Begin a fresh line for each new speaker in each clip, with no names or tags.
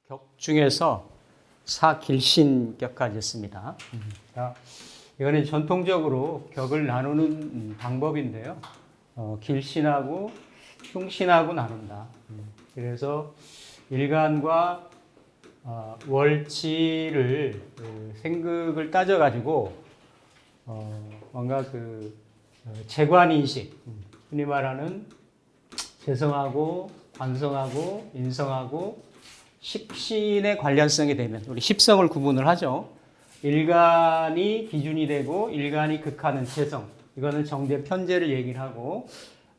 격 중에서 사길신격까지 있습니다. 자, 이거는 전통적으로 격을 나누는 방법인데요. 길신하고 흉신하고 나눈다. 그래서 일간과 월치를 생극을 따져가지고 뭔가 재관인식, 흔히 말하는 재성하고 관성하고 인성하고 십신의 관련성이 되면 우리 십성을 구분을 하죠. 일간이 기준이 되고 일간이 극하는 재성, 이거는 정제 편재를 얘기를 하고,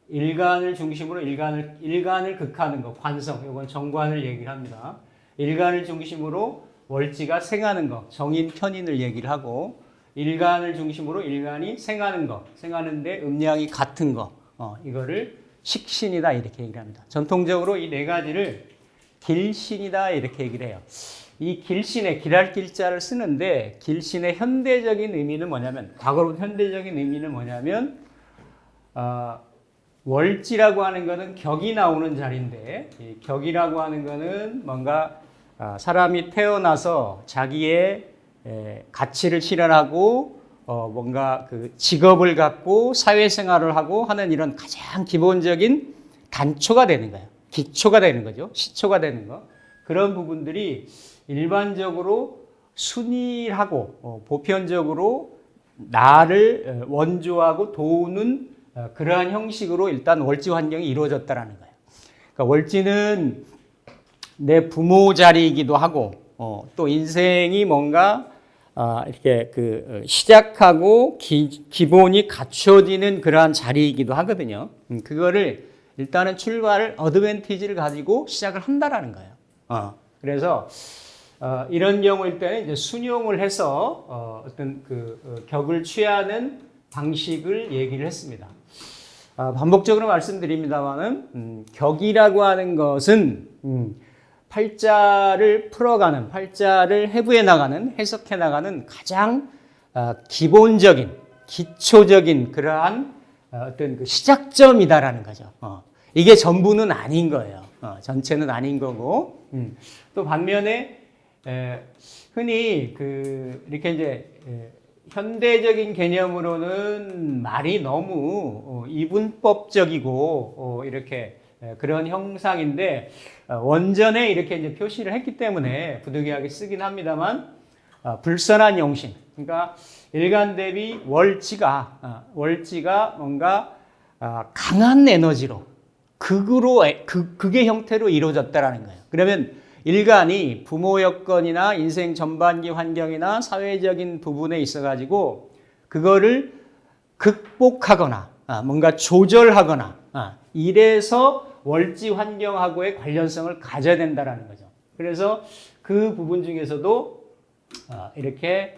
일간을 중심으로 일간을 극하는 것, 관성, 이건 정관을 얘기를 합니다. 일간을 중심으로 월지가 생하는 것, 정인 편인을 얘기를 하고, 일간을 중심으로 일간이 생하는 것, 생하는데 음양이 같은 것, 이거를 식신이다 이렇게 얘기를 합니다. 전통적으로 이 네 가지를 길신이다 이렇게 얘기를 해요. 이 길신에 길할 길자를 쓰는데, 길신의 현대적인 의미는 뭐냐면, 과거로 현대적인 의미는 뭐냐면, 월지라고 하는 것은 격이 나오는 자리인데, 이 격이라고 하는 것은 뭔가 사람이 태어나서 자기의 가치를 실현하고 뭔가 그 직업을 갖고 사회생활을 하고 하는 이런 가장 기본적인 단초가 되는 거예요. 기초가 되는 거죠. 시초가 되는 거. 그런 부분들이 일반적으로 순일하고 보편적으로 나를 원조하고 도우는 그러한 형식으로 일단 월지 환경이 이루어졌다라는 거예요. 그러니까 월지는 내 부모 자리이기도 하고 또 인생이 뭔가 이렇게 시작하고 기본이 갖춰지는 그러한 자리이기도 하거든요. 그거를 일단은 출발을 어드밴티지를 가지고 시작을 한다라는 거예요. 그래서 이런 경우일 때는 이제 순용을 해서 어떤 격을 취하는 방식을 얘기를 했습니다. 반복적으로 말씀드립니다만은 격이라고 하는 것은 팔자를 풀어가는, 팔자를 해부해 나가는, 해석해 나가는 가장 기본적인, 기초적인 그러한 어떤 시작점이다라는 거죠. 이게 전부는 아닌 거예요. 전체는 아닌 거고. 또 반면에 흔히 이렇게 이제 현대적인 개념으로는 말이 너무 이분법적이고 이렇게 그런 형상인데, 원전에 이렇게 이제 표시를 했기 때문에 부득이하게 쓰긴 합니다만, 불선한 용신, 그러니까 일간 대비 월지가 뭔가 강한 에너지로 극의 형태로 이루어졌다라는 거예요. 그러면 일간이 부모 여건이나 인생 전반기 환경이나 사회적인 부분에 있어가지고 그거를 극복하거나 뭔가 조절하거나 이래서 월지 환경하고의 관련성을 가져야 된다라는 거죠. 그래서 그 부분 중에서도 이렇게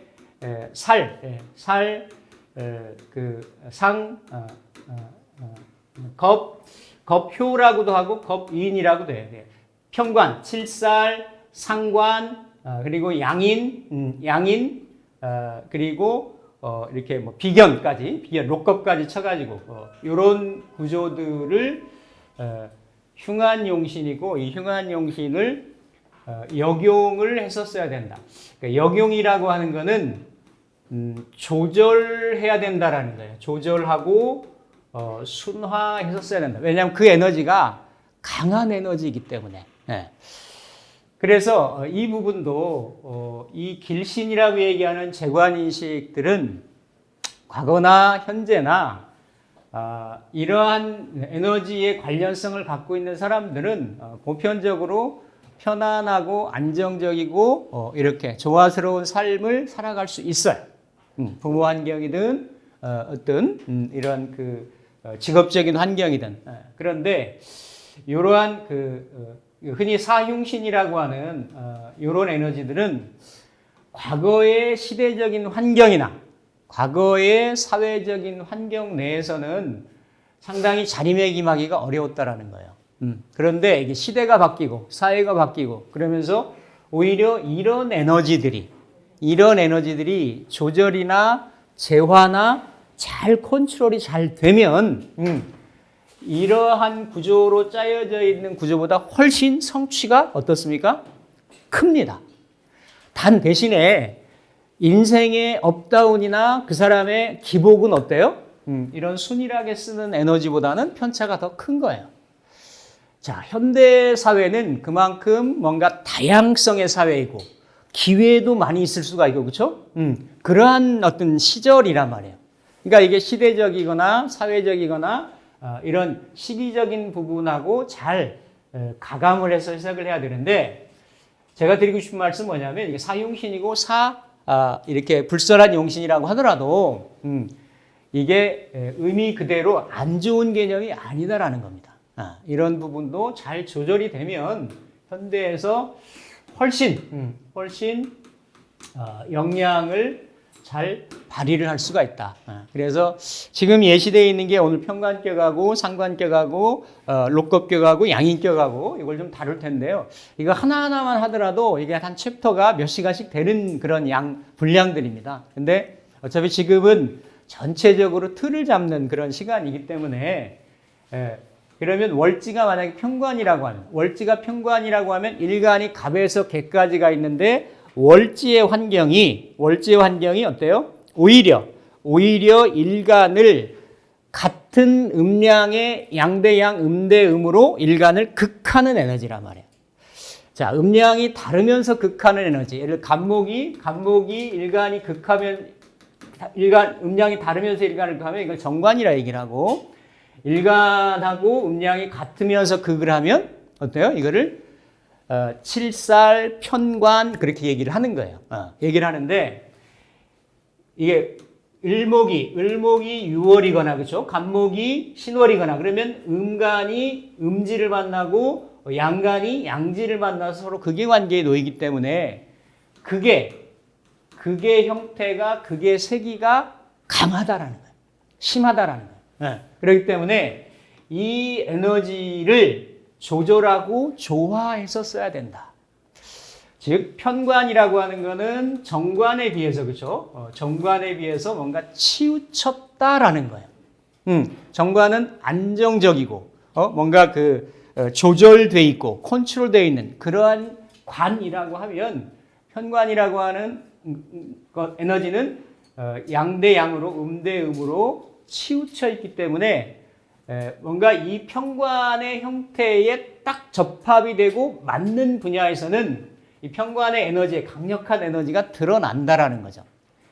겁효라고도 하고 겁인이라고도 해요. 편관, 칠살, 상관, 그리고 양인, 그리고 이렇게 뭐 비견, 록겁까지 쳐가지고 이런 구조들을 흉한용신이고, 이 흉한용신을 역용을 했었어야 된다. 그러니까 역용이라고 하는 거는 조절해야 된다라는 거예요. 조절하고 순화했었어야 된다. 왜냐하면 그 에너지가 강한 에너지이기 때문에. 그래서 이 부분도 이 길신이라고 얘기하는 재관인식들은 과거나 현재나 이러한 에너지의 관련성을 갖고 있는 사람들은 보편적으로 편안하고 안정적이고 이렇게 조화스러운 삶을 살아갈 수 있어요. 부모 환경이든 어떤 이런 직업적인 환경이든. 그런데 이러한 흔히 사흉신이라고 하는 이런 에너지들은 과거의 시대적인 환경이나 과거의 사회적인 환경 내에서는 상당히 자리매김하기가 어려웠다라는 거예요. 그런데 이게 시대가 바뀌고 사회가 바뀌고 그러면서 오히려 이런 에너지들이 조절이나 재화나 잘 컨트롤이 잘 되면 이러한 구조로 짜여져 있는 구조보다 훨씬 성취가 어떻습니까? 큽니다. 단 대신에 인생의 업다운이나 그 사람의 기복은 어때요? 이런 순일하게 쓰는 에너지보다는 편차가 더 큰 거예요. 자, 현대 사회는 그만큼 뭔가 다양성의 사회이고 기회도 많이 있을 수가 있고 그렇죠? 그러한 어떤 시절이란 말이에요. 그러니까 이게 시대적이거나 사회적이거나 이런 시기적인 부분하고 잘 가감을 해서 해석을 해야 되는데 제가 드리고 싶은 말씀은 뭐냐면 이게 사용신이고 이렇게 불설한 용신이라고 하더라도 이게 의미 그대로 안 좋은 개념이 아니다라는 겁니다. 이런 부분도 잘 조절이 되면 현대에서 훨씬 역량을 잘 발휘를 할 수가 있다. 그래서 지금 예시되어 있는 게 오늘 평관격하고 상관격하고 lok급격하고 양인격하고 이걸 좀 다룰 텐데요. 이거 하나하나만 하더라도 이게 한 챕터가 몇 시간씩 되는 그런 분량들입니다. 근데 어차피 지금은 전체적으로 틀을 잡는 그런 시간이기 때문에 그러면 월지가 만약에 평관이라고 하면 일간이 갑에서 개까지가 있는데 월지의 환경이 어때요? 오히려 일간을 같은 음량의 양대양 음대음으로 일간을 극하는 에너지란 말이에요. 자, 음량이 다르면서 극하는 에너지. 예를 들어 간목이 일간이 극하면 음량이 다르면서 일간을 극하면 이걸 정관이라 얘기를 하고 일간하고 음량이 같으면서 극을 하면 어때요? 이거를 칠살, 편관 그렇게 얘기를 하는 거예요. 얘기를 하는데 이게 을목이 6월이거나 그렇죠? 간목이 신월이거나 그러면 음간이 음지를 만나고 양간이 양지를 만나서 서로 극의 관계에 놓이기 때문에 극의 형태가 극의 세기가 강하다라는 거예요. 심하다라는 거예요. 그렇기 때문에 이 에너지를 조절하고 조화해서 써야 된다. 즉 편관이라고 하는 거는 정관에 비해서 그렇죠? 정관에 비해서 뭔가 치우쳤다라는 거예요. 정관은 안정적이고 뭔가 조절돼 있고 컨트롤되어 있는 그러한 관이라고 하면 편관이라고 하는 에너지는 양대양으로 음대음으로 치우쳐 있기 때문에 뭔가 이 편관의 형태에 딱 접합이 되고 맞는 분야에서는 이 편관의 에너지의 강력한 에너지가 드러난다라는 거죠.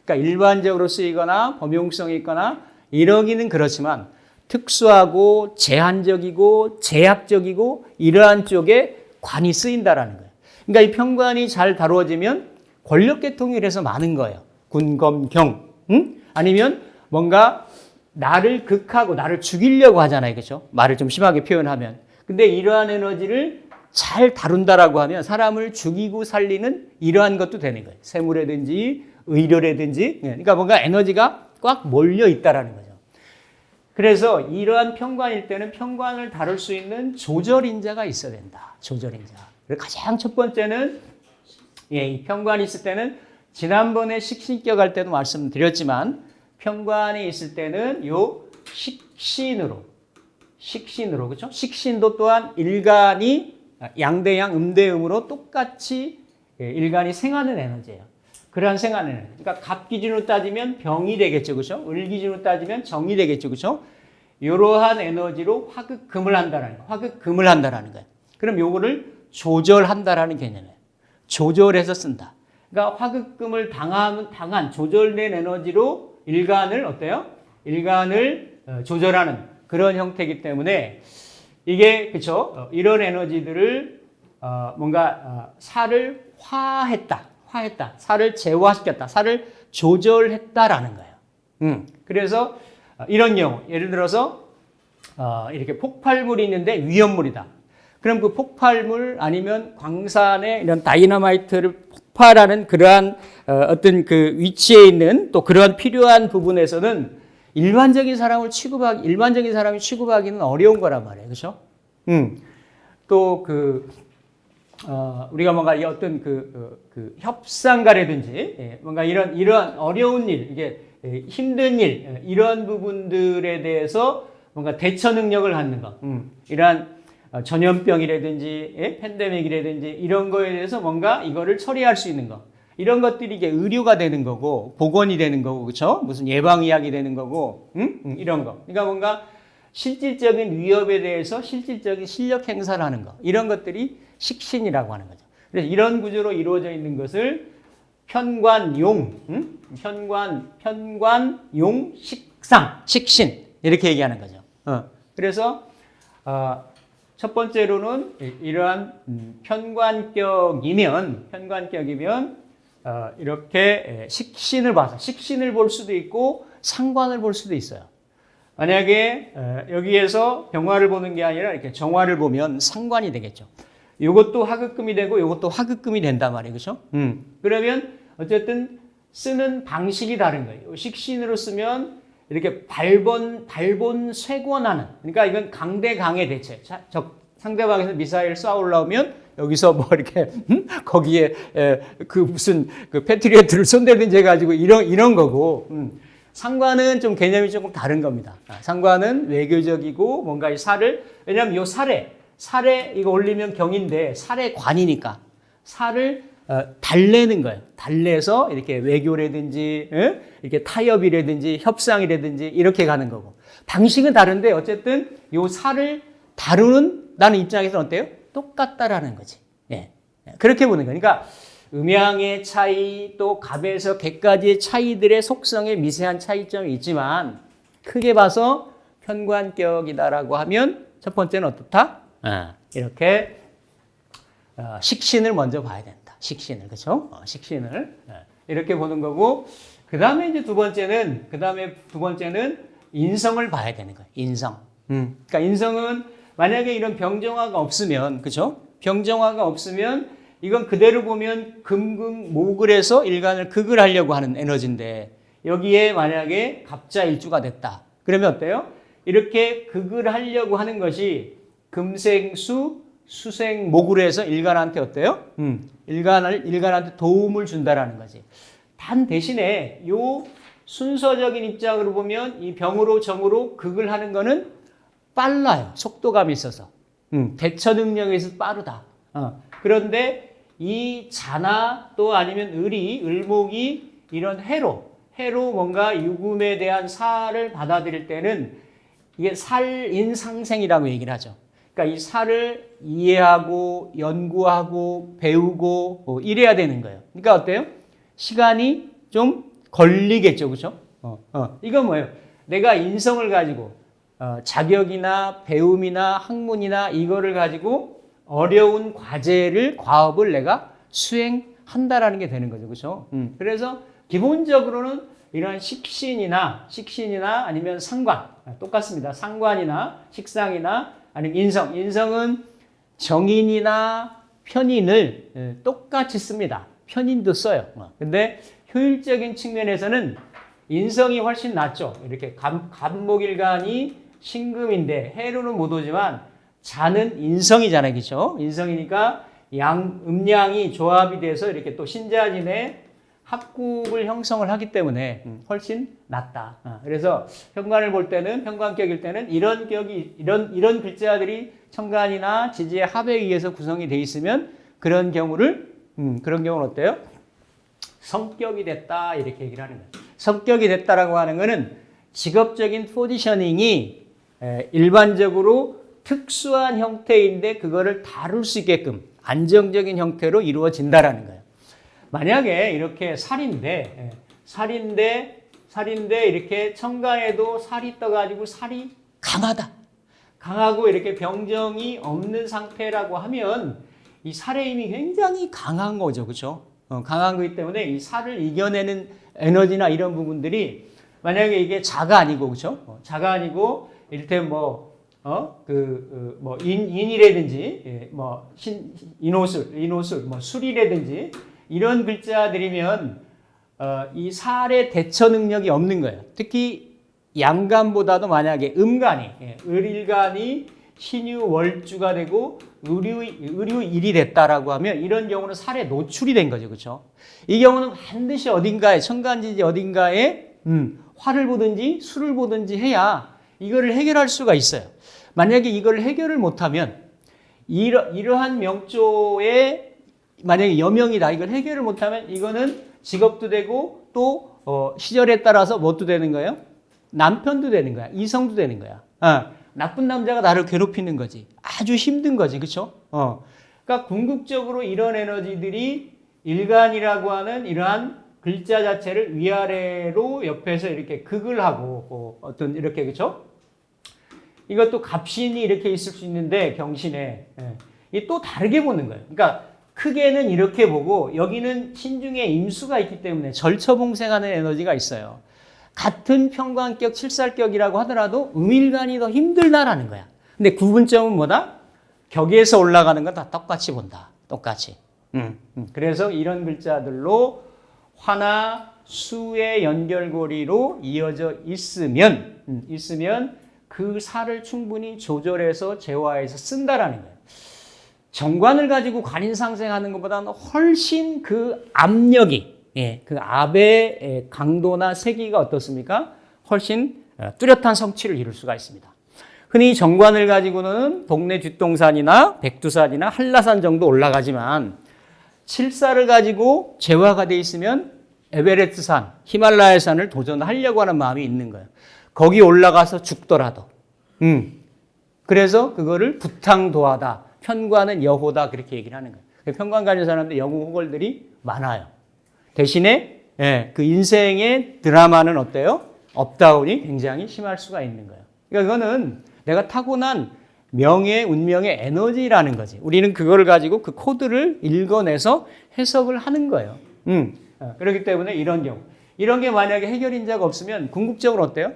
그러니까 일반적으로 쓰이거나 범용성이 있거나 이러기는 그렇지만 특수하고 제한적이고 제약적이고 이러한 쪽에 관이 쓰인다라는 거예요. 그러니까 이 편관이 잘 다루어지면 권력계통이 그래서 많은 거예요. 군검경 아니면 뭔가 나를 극하고 나를 죽이려고 하잖아요. 그렇죠? 말을 좀 심하게 표현하면. 근데 이러한 에너지를 잘 다룬다라고 하면 사람을 죽이고 살리는 이러한 것도 되는 거예요. 세물이라든지 의료라든지. 그러니까 뭔가 에너지가 꽉 몰려 있다라는 거죠. 그래서 이러한 편관일 때는 편관을 다룰 수 있는 조절인자가 있어야 된다. 조절인자. 그리고 가장 첫 번째는 이 편관이 있을 때는 지난번에 식신격 할 때도 말씀드렸지만 편관이 있을 때는 요 식신으로 그렇죠? 식신도 또한 일간이 양대양 음대음으로 똑같이 일간이 생하는 에너지예요. 그러한 생하는 에너지. 그러니까 갑 기준으로 따지면 병이 되겠죠, 그렇죠? 을 기준으로 따지면 정이 되겠죠, 그렇죠? 이러한 에너지로 화극금을 한다라는 거예요. 그럼 요거를 조절한다라는 개념이에요. 조절해서 쓴다. 그러니까 화극금을 당한 조절된 에너지로 일간을 어때요? 일간을 조절하는 그런 형태이기 때문에 이게 그렇죠? 이런 에너지들을 뭔가 살을 화했다. 살을 제화시켰다. 살을 조절했다라는 거예요. 그래서 이런 경우 예를 들어서 이렇게 폭발물이 있는데 위험물이다. 그럼 그 폭발물 아니면 광산의 이런 다이너마이트를 폭발하는 그러한 어떤 그 위치에 있는 또 그러한 필요한 부분에서는 일반적인 사람이 취급하기는 어려운 거란 말이에요. 그렇죠? 또 우리가 뭔가 어떤 협상가라든지 뭔가 이런 어려운 일, 이게 힘든 일, 이런 부분들에 대해서 뭔가 대처 능력을 갖는 것, 이러한 전염병이라든지 팬데믹이라든지 이런 거에 대해서 뭔가 이거를 처리할 수 있는 것, 이런 것들이 이게 의료가 되는 거고 보건이 되는 거고 그렇죠? 무슨 예방의학이 되는 거고 이런 거. 그러니까 뭔가 실질적인 위협에 대해서 실질적인 실력 행사를 하는 거, 이런 것들이 식신이라고 하는 거죠. 그래서 이런 구조로 이루어져 있는 것을 편관용, 편관용 식상, 식신 이렇게 얘기하는 거죠. 그래서 첫 번째로는 이러한 편관격이면 이렇게 식신을 봐서 식신을 볼 수도 있고 상관을 볼 수도 있어요. 만약에 여기에서 병화를 보는 게 아니라 이렇게 정화를 보면 상관이 되겠죠. 이것도 화극금이 되고 이것도 화극금이 된단 말이에요. 그렇죠? 그러면 어쨌든 쓰는 방식이 다른 거예요. 식신으로 쓰면 이렇게 발본 쇄권하는, 그러니까 이건 강대강의 대체. 상대방에서 미사일 쏴 올라오면 여기서 뭐 이렇게 거기에 그 무슨 그 패트리어트를 쏜다든지 해가지고 이런 거고. 상관은 좀 개념이 조금 다른 겁니다. 상관은 외교적이고 뭔가 이 살을, 왜냐하면 요 살에 이거 올리면 경인데 살의 관이니까 살을 달래는 거예요. 달래서 이렇게 외교라든지 이렇게 타협이라든지 협상이라든지 이렇게 가는 거고. 방식은 다른데 어쨌든 요 살을 다루는 나는 입장에서는 어때요? 똑같다라는 거지. 예. 그렇게 보는 거예요. 그러니까 음양의 차이 또 갑에서 개까지의 차이들의 속성에 미세한 차이점이 있지만 크게 봐서 편관격이다라고 하면 첫 번째는 어떻다? 이렇게 식신을 먼저 봐야 된다. 식신을, 그렇죠? 식신을 이렇게 보는 거고, 그 다음에 두 번째는 인성을 봐야 되는 거예요. 인성. 그러니까 인성은 만약에 이런 병정화가 없으면, 그렇죠? 병정화가 없으면 이건 그대로 보면 금극목을 해서 일간을 극을 하려고 하는 에너지인데 여기에 만약에 갑자일주가 됐다. 그러면 어때요? 이렇게 극을 하려고 하는 것이 금생수, 수생목으로 해서 일간한테 어때요? 일간한테 도움을 준다라는 거지. 단 대신에 요 순서적인 입장으로 보면 이 병으로 정으로 극을 하는 거는 빨라요. 속도감이 있어서. 대처 능력에 있어서 빠르다. 그런데 이 자나 또 아니면 을목이 이런 해로 뭔가 유금에 대한 살을 받아들일 때는 이게 살인상생이라고 얘기를 하죠. 그러니까 이 살을 이해하고 연구하고 배우고 이래야 되는 거예요. 그러니까 어때요? 시간이 좀 걸리겠죠. 그렇죠? 이건 뭐예요? 내가 인성을 가지고 자격이나 배움이나 학문이나 이거를 가지고 어려운 과업을 내가 수행한다라는 게 되는 거죠. 그렇죠? 그래서 기본적으로는 이러한 식신이나 아니면 상관, 똑같습니다. 상관이나 식상이나 아니면 인성은 정인이나 편인을 똑같이 씁니다. 편인도 써요. 근데 효율적인 측면에서는 인성이 훨씬 낫죠. 이렇게 갑목일간이 신금인데 해로는 못 오지만 자는 인성이잖아요. 그렇죠? 인성이니까 음양이 조합이 돼서 이렇게 또 신자진의 합국을 형성을 하기 때문에 훨씬 낫다. 그래서 편관격일 때는 이런 격이 이런 글자들이 천간이나 지지의 합에 의해서 구성이 돼 있으면 그런 경우는 어때요? 성격이 됐다 이렇게 얘기를 하는 거예요. 성격이 됐다라고 하는 거는 직업적인 포지셔닝이 일반적으로 특수한 형태인데 그거를 다룰 수 있게끔 안정적인 형태로 이루어진다라는 거예요. 만약에 이렇게 살인데 이렇게 천간에도 살이 떠가지고 살이 강하고 이렇게 병정이 없는 상태라고 하면 이 살의 힘이 굉장히 강한 거죠. 그렇죠? 강한 거기 때문에 이 살을 이겨내는 에너지나 이런 부분들이 만약에 이게 자가 아니고 그렇죠? 자가 아니고 이를테면 인이라든지 인호술 술이라든지 이런 글자들이면 이 살의 대처 능력이 없는 거예요. 특히 양간보다도 만약에 을일간이 신유월주가 되고 의류일이 됐다라고 하면 이런 경우는 살에 노출이 된 거죠. 그렇죠? 이 경우는 반드시 어딘가에 천간지지 어딘가에 화를 보든지 술을 보든지 해야 이거를 해결할 수가 있어요. 만약에 이걸 해결을 못하면 이러한 명조의 만약에 여명이다. 이걸 해결을 못하면 이거는 직업도 되고 또 시절에 따라서 뭣도 되는 거예요? 남편도 되는 거야. 이성도 되는 거야. 나쁜 남자가 나를 괴롭히는 거지. 아주 힘든 거지. 그렇죠? 그러니까 궁극적으로 이런 에너지들이 일간이라고 하는 이러한 글자 자체를 위아래로 옆에서 이렇게 극을 하고 어떤 이렇게 그렇죠? 이것도 갑신이 이렇게 있을 수 있는데 경신에 이 또 다르게 보는 거예요. 그러니까 크게는 이렇게 보고 여기는 신중에 임수가 있기 때문에 절처봉생하는 에너지가 있어요. 같은 평관격, 칠살격이라고 하더라도 음일간이 더 힘들다라는 거야. 근데 구분점은 뭐다? 격에서 올라가는 건 다 똑같이 본다. 똑같이. 그래서 이런 글자들로 화나 수의 연결고리로 이어져 있으면 그 살을 충분히 조절해서 재화해서 쓴다라는 거예요. 정관을 가지고 관인상생하는 것보다는 훨씬 그 압력이, 그 압의 강도나 세기가 어떻습니까? 훨씬 뚜렷한 성취를 이룰 수가 있습니다. 흔히 정관을 가지고는 동네 뒷동산이나 백두산이나 한라산 정도 올라가지만 칠사를 가지고 재화가 돼 있으면 에베레스트산, 히말라야산을 도전하려고 하는 마음이 있는 거예요. 거기 올라가서 죽더라도. 그래서 그거를 부탕도하다. 편관은 여호다. 그렇게 얘기를 하는 거예요. 편관 가진 사람들 영웅 호걸들이 많아요. 대신에 그 인생의 드라마는 어때요? 업다운이 굉장히 심할 수가 있는 거예요. 그러니까 그거는 내가 타고난 명예, 운명의 에너지라는 거지. 우리는 그거를 가지고 그 코드를 읽어내서 해석을 하는 거예요. 그렇기 때문에 이런 게 만약에 해결인자가 없으면 궁극적으로 어때요?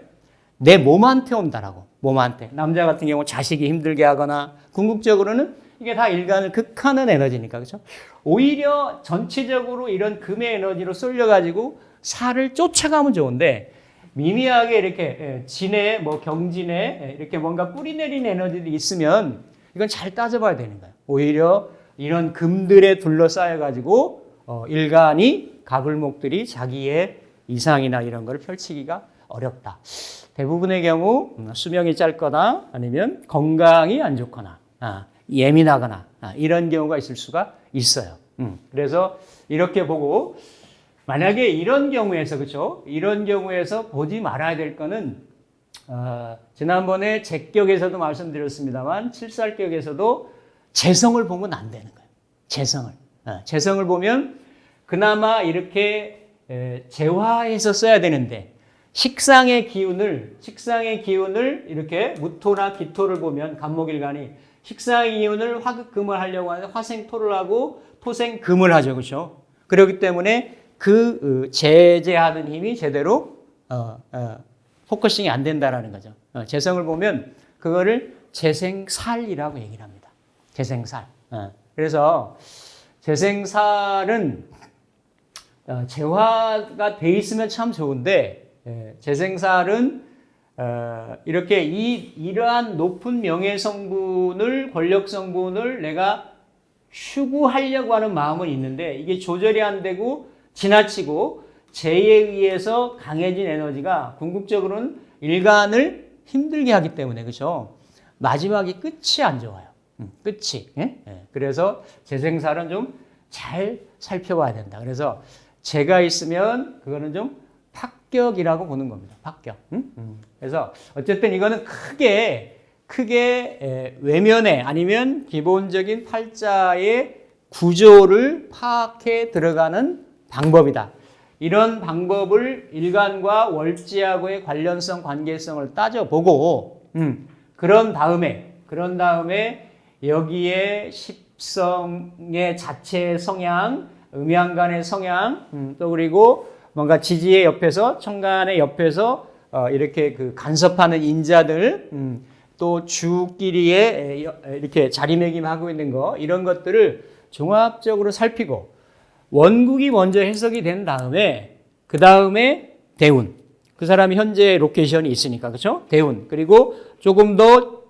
내 몸한테 온다라고. 몸한테. 남자 같은 경우 자식이 힘들게 하거나 궁극적으로는 이게 다 일간을 극하는 에너지니까. 그렇죠? 오히려 전체적으로 이런 금의 에너지로 쏠려가지고 살을 쫓아가면 좋은데 미미하게 이렇게 진에 경진에 이렇게 뭔가 뿌리 내린 에너지들이 있으면 이건 잘 따져봐야 되는 거예요. 오히려 이런 금들에 둘러싸여가지고 일간이 가불목들이 자기의 이상이나 이런 걸 펼치기가 어렵다. 대부분의 경우 수명이 짧거나 아니면 건강이 안 좋거나 예민하거나 이런 경우가 있을 수가 있어요. 그래서 이렇게 보고 만약에 이런 경우에서 그렇죠? 이런 경우에서 보지 말아야 될 거는 지난번에 제격에서도 말씀드렸습니다만 칠살격에서도 재성을 보면 안 되는 거예요. 재성을 보면 그나마 이렇게 재화해서 써야 되는데 식상의 기운을 이렇게 무토나 기토를 보면 간목일간이 식상의 기운을 화극금을 하려고 하는데 화생토를 하고 토생금을 하죠. 그렇죠? 그렇기 때문에 그 제재하는 힘이 제대로 포커싱이 안 된다라는 거죠. 재성을 보면 그거를 재생살이라고 얘기를 합니다. 재생살. 그래서 재생살은 재화가 돼 있으면 참 좋은데 재생살은 이렇게 이러한 높은 명예 성분을 권력 성분을 내가 추구하려고 하는 마음은 있는데 이게 조절이 안 되고 지나치고 재에 의해서 강해진 에너지가 궁극적으로는 일간을 힘들게 하기 때문에 그렇죠. 마지막이 끝이 안 좋아요. 끝이. 그래서 재생살은 좀 잘 살펴봐야 된다. 그래서 재가 있으면 그거는 좀 합격이라고 보는 겁니다. 합격. 그래서 어쨌든 이거는 크게 외면에 아니면 기본적인 팔자의 구조를 파악해 들어가는 방법이다. 이런 방법을 일간과 월지하고의 관련성, 관계성을 따져보고 그런 다음에 여기에 십성의 자체의 성향, 음양간의 성향, 또 그리고 뭔가 지지의 옆에서 천간의 옆에서 이렇게 그 간섭하는 인자들, 또 주끼리에 이렇게 자리매김하고 있는 거 이런 것들을 종합적으로 살피고 원국이 먼저 해석이 된 다음에 그 다음에 대운. 그 사람이 현재 로케이션이 있으니까 그렇죠? 대운. 그리고 조금 더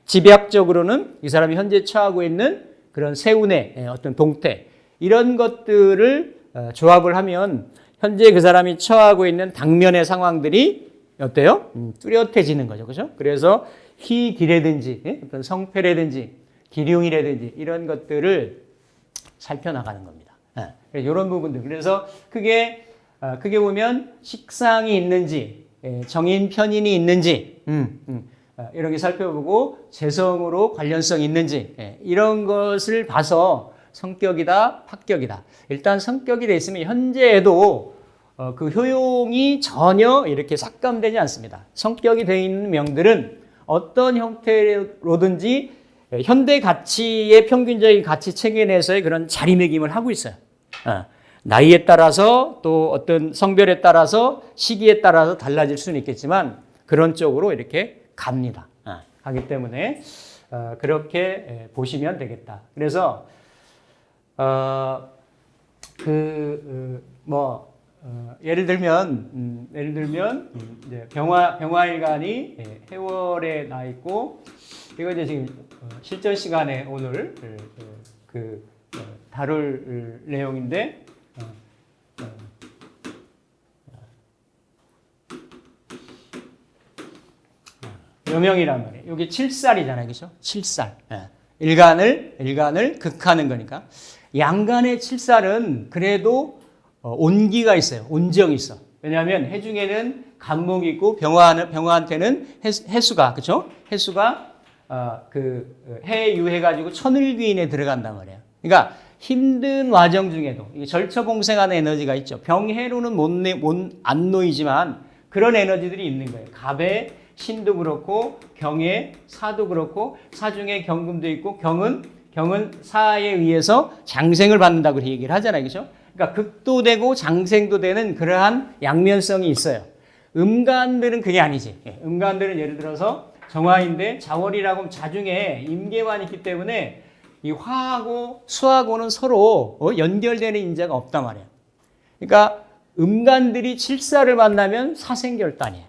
집약적으로는 이 사람이 현재 처하고 있는 그런 세운의 어떤 동태 이런 것들을 조합을 하면 현재 그 사람이 처하고 있는 당면의 상황들이 어때요? 뚜렷해지는 거죠. 그죠? 그래서 희기라든지, 예? 어떤 성패라든지, 기륭이라든지 이런 것들을 살펴나가는 겁니다. 예. 이런 부분들. 그래서 크게 보면 식상이 있는지, 예, 정인, 편인이 있는지, 이런 게 살펴보고 재성으로 관련성이 있는지, 예, 이런 것을 봐서 성격이다, 합격이다. 일단 성격이 돼 있으면 현재에도 그 효용이 전혀 이렇게 삭감되지 않습니다. 성격이 되어 있는 명들은 어떤 형태로든지 현대 가치의 평균적인 가치 체계 내에서의 그런 자리매김을 하고 있어요. 나이에 따라서 또 어떤 성별에 따라서 시기에 따라서 달라질 수는 있겠지만 그런 쪽으로 이렇게 갑니다. 하기 때문에 그렇게 보시면 되겠다. 그래서 예를 들면 이제 병화일간이 해월에 나 있고 이거 이제 지금 실전 시간에 오늘 다룰 내용인데 여명이란 말이에요. 여기 7살이잖아요, 그렇죠? 7살. 일간을 극하는 거니까. 양간의 7살은 그래도 온기가 있어요. 온정이 있어. 왜냐하면 해중에는 간목이 있고 병화한테는 해수가, 그렇죠? 해수가 해유해가지고 천을귀인에 들어간단 말이에요. 그러니까 힘든 와정 중에도 절처봉생하는 에너지가 있죠. 병해로는 안 놓이지만 그런 에너지들이 있는 거예요. 갑에 신도 그렇고 경에 사도 그렇고 사중에 경금도 있고 경은 사에 의해서 장생을 받는다고 얘기를 하잖아요. 그렇죠? 그러니까 극도 되고 장생도 되는 그러한 양면성이 있어요. 음간들은 그게 아니지. 음간들은 예를 들어서 정화인데 자월이라고 하면 자중에 임계만 있기 때문에 이 화하고 수하고는 서로 연결되는 인자가 없단 말이에요. 그러니까 음간들이 칠사를 만나면 사생결단이에요.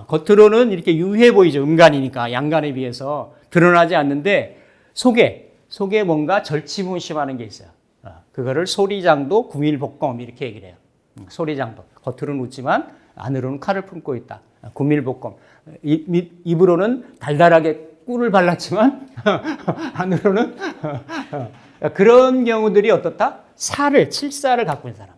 겉으로는 이렇게 유해 보이죠. 음간이니까 양간에 비해서 드러나지 않는데 속에 뭔가 절치분심하는 게 있어요. 그거를 소리장도 구밀복검 이렇게 얘기를 해요. 소리장도 겉으로는 웃지만 안으로는 칼을 품고 있다. 구밀복검 입으로는 달달하게 꿀을 발랐지만 안으로는 그런 경우들이 어떻다? 칠사를 갖고 있는 사람.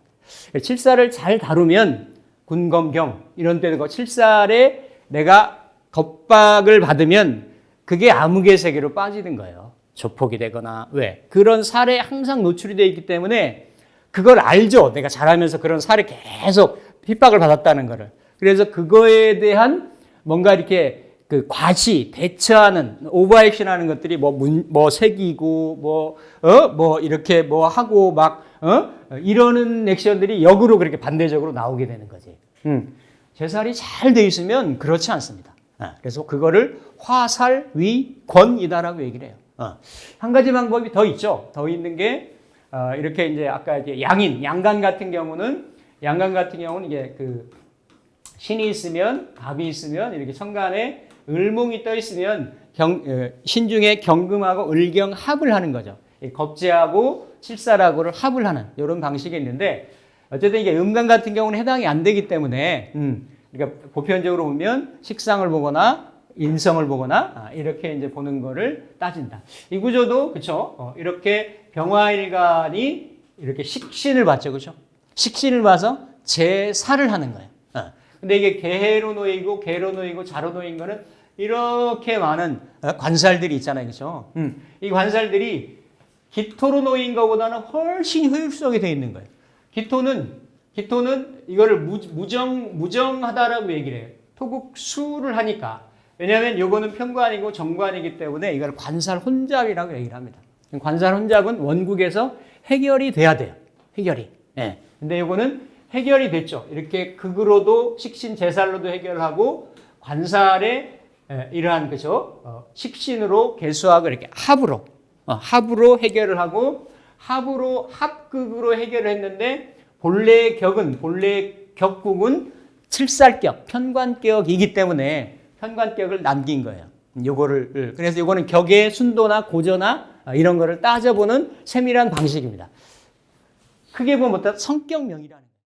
칠사를 잘 다루면 군검경 이런 때도 칠살에 내가 겁박을 받으면 그게 암흑의 세계로 빠지는 거예요. 조폭이 되거나 왜? 그런 살에 항상 노출이 되어 있기 때문에 그걸 알죠. 내가 잘하면서 그런 살에 계속 핍박을 받았다는 거를. 그래서 그거에 대한 뭔가 이렇게 그 과시, 대처하는, 오버액션하는 것들이 뭐 새기고 뭐 이렇게 뭐 하고 이러는 액션들이 역으로 그렇게 반대적으로 나오게 되는 거지. 제살이 잘 돼 있으면 그렇지 않습니다. 그래서 그거를 화살위권이다라고 얘기를 해요. 한 가지 방법이 더 있죠. 더 있는 게 이렇게 이제 아까 이제 양간 같은 경우는 이게 그 신이 있으면 갑이 있으면 이렇게 천간에 을몽이 떠 있으면 신중에 경금하고 을경합을 하는 거죠. 겁재하고 칠살하고를 합을 하는 이런 방식이 있는데 어쨌든 이게 음간 같은 경우는 해당이 안 되기 때문에 그러니까 보편적으로 보면 식상을 보거나 인성을 보거나 이렇게 이제 보는 거를 따진다. 이 구조도 그렇죠. 이렇게 병화일간이 이렇게 식신을 봤죠, 그렇죠? 식신을 봐서 제사를 하는 거예요. 근데 이게 개로 놓이고 자로 놓인 거는 이렇게 많은 관살들이 있잖아요, 그렇죠? 이 관살들이 기토로 놓인 것보다는 훨씬 효율성이 되어 있는 거예요. 기토는 이거를 무정하다라고 얘기를 해요. 토국수를 하니까. 왜냐하면 요거는 편관이고 정관이기 때문에 이걸 관살 혼잡이라고 얘기를 합니다. 관살 혼잡은 원국에서 해결이 돼야 돼요. 해결이. 예. 근데 요거는 해결이 됐죠. 이렇게 극으로도 식신 제살로도 해결하고 관살의 이러한 그죠? 식신으로 개수하고 이렇게 합으로 해결을 하고 합극으로 해결을 했는데 본래 격국은 칠살격, 편관격이기 때문에 편관격을 남긴 거예요. 그래서 요거는 격의 순도나 고저나 이런 거를 따져보는 세밀한 방식입니다. 크게 보면 어떤 성격명이라는